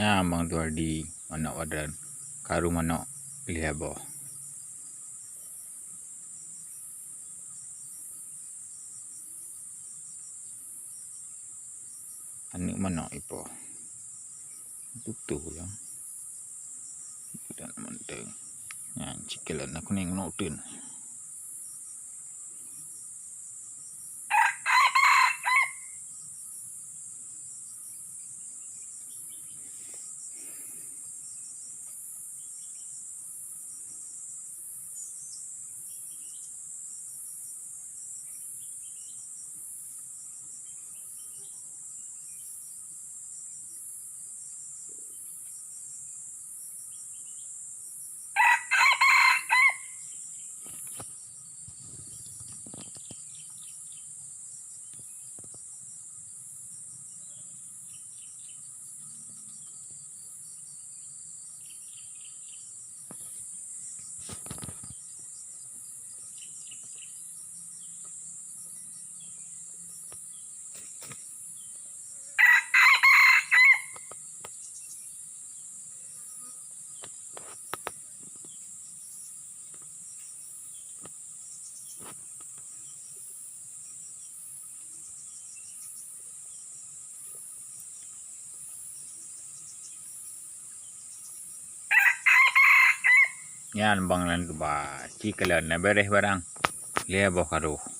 Ya, bang tu di manok wadan karu manok liabo. Anik manok ipo. Tutu lah. Dan menteng. Ya, cikelan aku ning manok tun. Yan bang lan ba cikelan na bereh barang liabo karu.